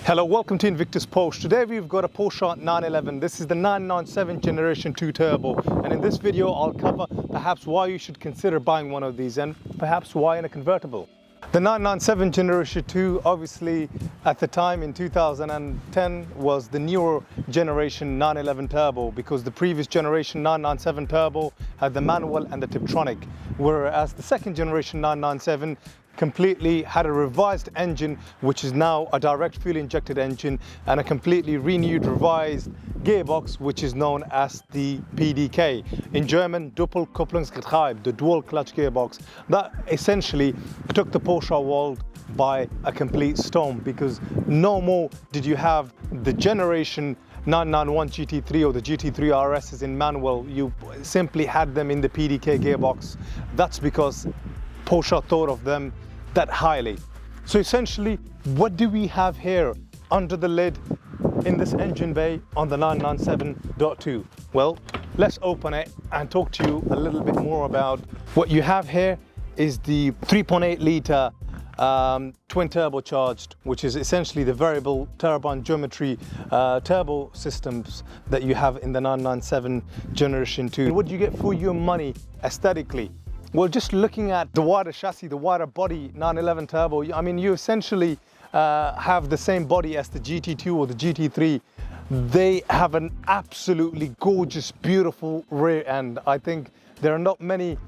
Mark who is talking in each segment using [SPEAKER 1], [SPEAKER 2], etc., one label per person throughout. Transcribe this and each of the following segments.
[SPEAKER 1] Hello, welcome to Invictus Porsche. Today we've got a Porsche 911. This is the 997 Generation 2 Turbo, and in this video I'll cover perhaps why you should consider buying one of these and perhaps why in a convertible. The 997 Generation 2 obviously at the time in 2010 was the newer generation 911 Turbo, because the previous generation 997 Turbo had the manual and the Tiptronic, whereas the second generation 997 completely had a revised engine, which is now a direct fuel injected engine, and a completely renewed revised gearbox, which is known as the PDK. In German, Doppelkupplungsgetriebe, the dual clutch gearbox. That essentially took the Porsche world by a complete storm, because no more did you have the generation 991 GT3 or the GT3 RSs in manual. You simply had them in the PDK gearbox. That's because Porsche thought of them that highly. So essentially, what do we have here under the lid in this engine bay on the 997.2? Well, let's open it and talk to you a little bit more about what you have here. Is the 3.8 litre twin turbocharged, which is essentially the variable turbine geometry turbo systems that you have in the 997 Generation 2. What do you get for your money aesthetically? Well, just looking at the wider chassis, the wider body 911 Turbo, I mean, you essentially have the same body as the GT2 or the GT3. They have an absolutely gorgeous, beautiful rear end. I think there are not many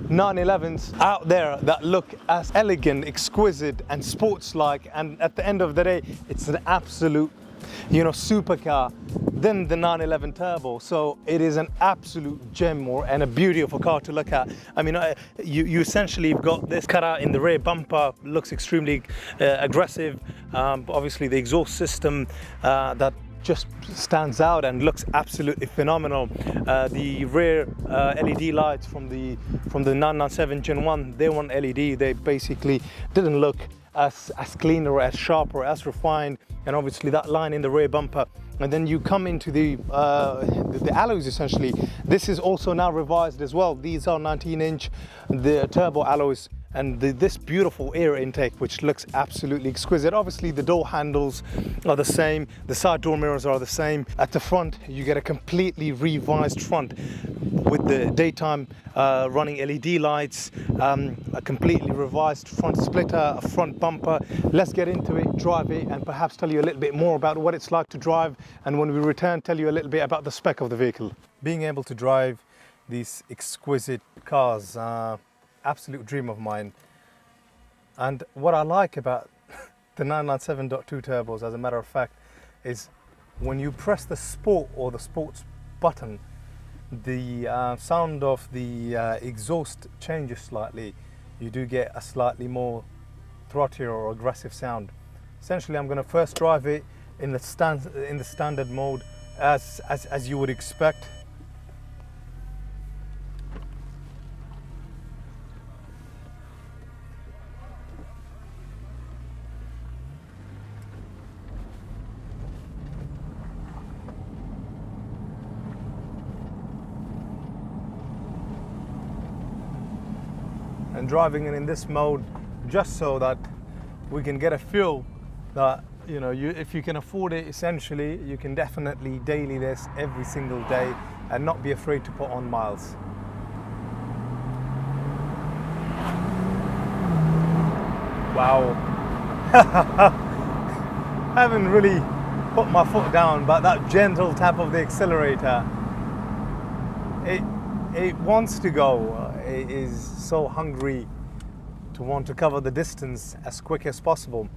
[SPEAKER 1] 911s out there that look as elegant, exquisite and sports-like, and at the end of the day, it's an absolute, supercar than the 911 Turbo. So it is an absolute gem and a beauty of a car to look at. I mean, you essentially have got this cut out in the rear bumper, looks extremely aggressive. Obviously the exhaust system that just stands out and looks absolutely phenomenal. The rear LED lights from the 997 Gen 1, they weren't LED. They basically didn't look as clean or as sharp or as refined, and obviously that line in the rear bumper. And then you come into the alloys. Essentially, this is also now revised as well. These are 19-inch the turbo alloys, and this beautiful air intake, which looks absolutely exquisite. Obviously the door handles are the same, the side door mirrors are the same. At the front you get a completely revised front with the daytime running LED lights, a completely revised front splitter, a front bumper. Let's get into it, drive it, and perhaps tell you a little bit more about what it's like to drive, and when we return, tell you a little bit about the spec of the vehicle. Being able to drive these exquisite cars, absolute dream of mine. And what I like about the 997.2 turbos, as a matter of fact, is when you press the sport or the sports button, the sound of the exhaust changes slightly. You do get a slightly more throttier or aggressive sound. Essentially, I'm going to first drive it in the standard mode, as you would expect. And driving it in this mode just so that we can get a feel that, if you can afford it, essentially, you can definitely daily this every single day and not be afraid to put on miles. Wow. I haven't really put my foot down, but that gentle tap of the accelerator, it wants to go. It is so hungry to want to cover the distance as quick as possible.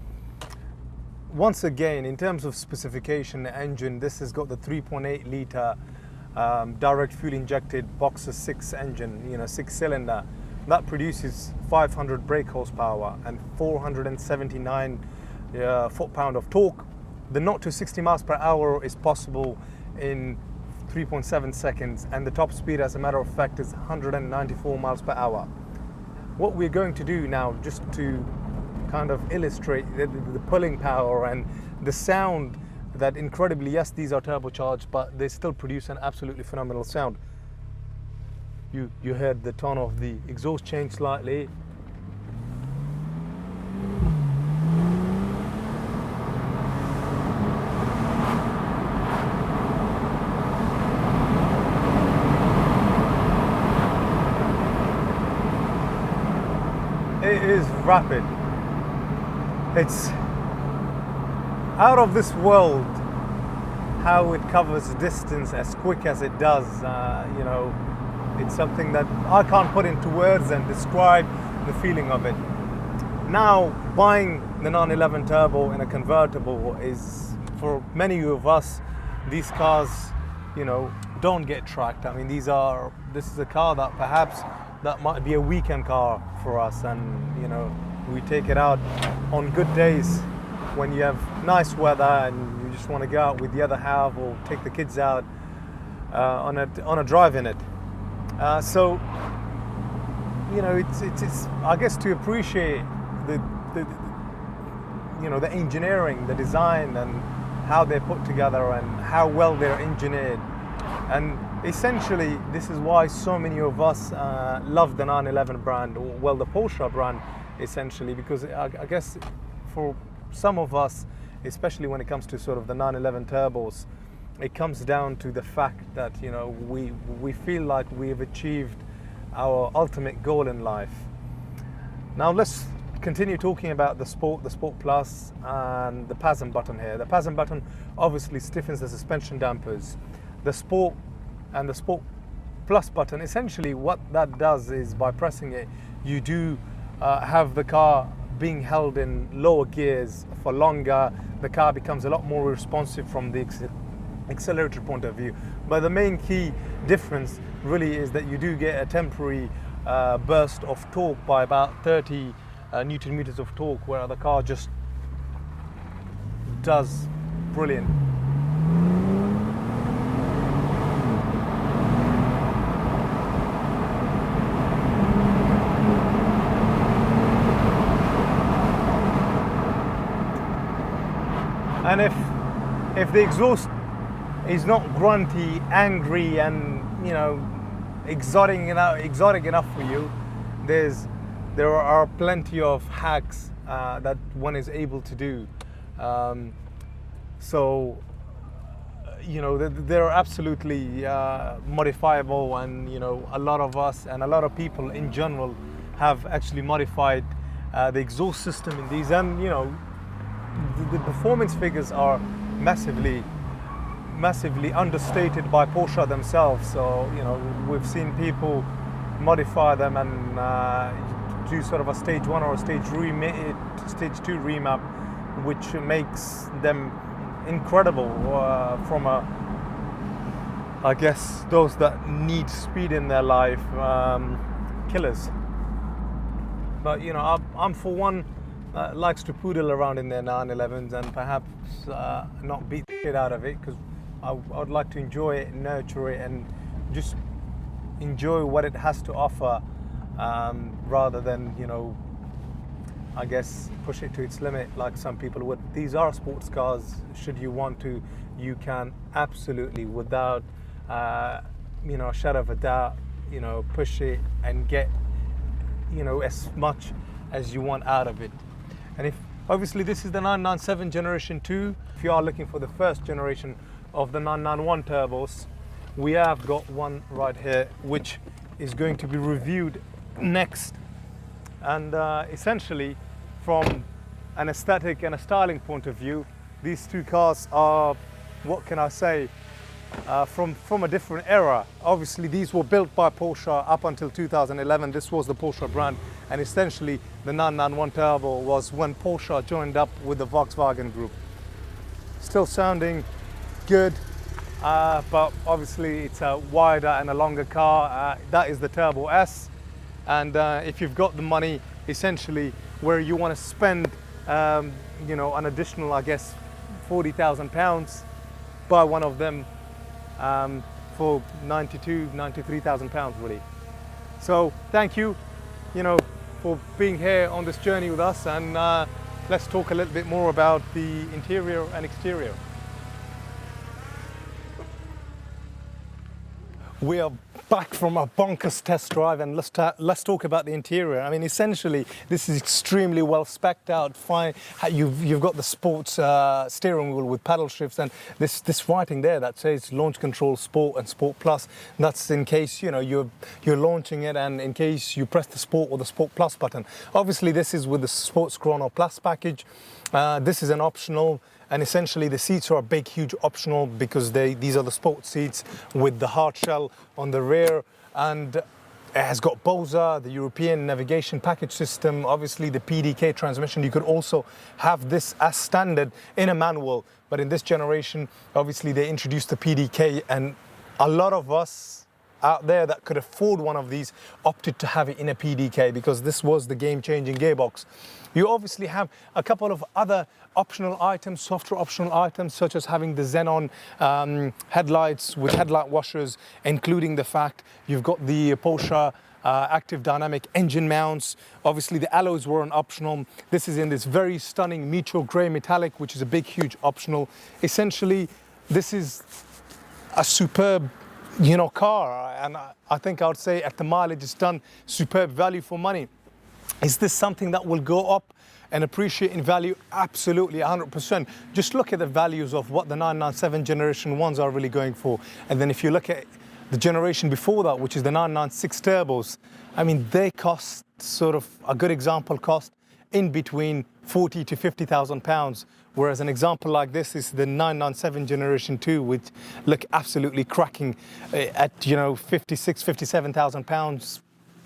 [SPEAKER 1] Once again, in terms of specification, the engine, this has got the 3.8 litre direct fuel injected Boxer 6 engine, 6-cylinder. That produces 500 brake horsepower and 479 foot-pound of torque. The 0 to 60 miles per hour is possible in 3.7 seconds, and the top speed, as a matter of fact, is 194 miles per hour. What we're going to do now, just to kind of illustrate the pulling power and the sound, that incredibly, yes, these are turbocharged, but they still produce an absolutely phenomenal sound. You heard the tone of the exhaust change slightly. rapid. It's out of this world how it covers distance as quick as it does. You know, it's something that I can't put into words and describe the feeling of it. Now, buying the 911 Turbo in a convertible is, for many of us, these cars, you know, don't get tracked. I mean, this is a car that perhaps that might be a weekend car for us, and you know, we take it out on good days when you have nice weather and you just want to go out with the other half or take the kids out on a drive in it. So you know, it's I guess to appreciate the you know, the engineering, the design, and how they're put together and how well they're engineered. And essentially, this is why so many of us love the 911 brand, or well, the Porsche brand, essentially, because I guess for some of us, especially when it comes to sort of the 911 turbos, it comes down to the fact that, you know, we feel like we've achieved our ultimate goal in life. Now let's continue talking about the Sport Plus, and the PASM button here. The PASM button obviously stiffens the suspension dampers. The Sport and the Sport Plus button, essentially what that does is, by pressing it, you do have the car being held in lower gears for longer. The car becomes a lot more responsive from the accelerator point of view. But the main key difference really is that you do get a temporary burst of torque by about 30 Newton meters of torque, where the car just does brilliant. And if the exhaust is not grunty, angry, and you know, exotic enough for you, there are plenty of hacks that one is able to do. So you know, they're absolutely modifiable, and you know, a lot of us and a lot of people in general have actually modified the exhaust system in these, and you know, the performance figures are massively understated by Porsche themselves. So you know, we've seen people modify them and do sort of a stage 1 or a stage 2 remap, which makes them incredible from I guess those that need speed in their life, killers. But you know, I'm for one likes to poodle around in their 911s and perhaps not beat the shit out of it, because I'd like to enjoy it, nurture it, and just enjoy what it has to offer, rather than, you know, I guess push it to its limit like some people would. These are sports cars. Should you want to, you can absolutely, without you know, a shadow of a doubt, you know, push it and get, you know, as much as you want out of it. And if obviously this is the 997 generation 2, if you are looking for the first generation of the 991 turbos, we have got one right here which is going to be reviewed next. And essentially, from an aesthetic and a styling point of view, these two cars are, what can I say, from a different era. Obviously these were built by Porsche up until 2011. This was the Porsche brand, and essentially the 991 Turbo was when Porsche joined up with the Volkswagen group. Still sounding good, but obviously it's a wider and a longer car. That is the Turbo S, and if you've got the money, essentially where you want to spend you know, an additional, I guess, £40,000, buy one of them for £93,000 really. So thank you, you know, for being here on this journey with us, and let's talk a little bit more about the interior and exterior. We are back from a bonkers test drive, and let's talk about the interior. I mean, essentially, this is extremely well spec'd out. Fine, you've got the sports steering wheel with paddle shifts, and this writing there that says Launch Control Sport and Sport Plus. That's in case you're launching it, and in case you press the Sport or the Sport Plus button. Obviously, this is with the Sports Chrono Plus package. This is an optional. And essentially the seats are a big, huge optional because these are the sports seats with the hard shell on the rear, and it has got BOSA, the European navigation package system, obviously the PDK transmission. You could also have this as standard in a manual, but in this generation, obviously they introduced the PDK, and a lot of us out there that could afford one of these opted to have it in a PDK because this was the game-changing gearbox. You obviously have a couple of other optional items, software optional items, such as having the xenon headlights with headlight washers, including the fact you've got the Porsche active dynamic engine mounts. Obviously the alloys were an optional. This is in this very stunning Metro grey metallic, which is a big, huge optional. Essentially, this is a superb car, and I think I would say at the mileage it's done, superb value for money. Is this something that will go up and appreciate in value? Absolutely, 100%. Just look at the values of what the 997 generation 1s are really going for. And then if you look at the generation before that, which is the 996 turbos, I mean, they cost sort of, a good example cost in between 40 to 50,000 pounds. Whereas an example like this is the 997 generation 2, which look absolutely cracking at 56, 57,000 pounds.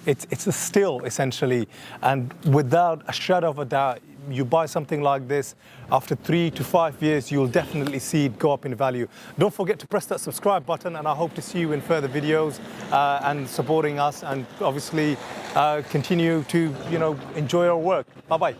[SPEAKER 1] It's a steal, essentially, and without a shadow of a doubt, you buy something like this, after 3 to 5 years, you'll definitely see it go up in value. Don't forget to press that subscribe button, and I hope to see you in further videos and supporting us, and obviously continue to enjoy our work. Bye-bye.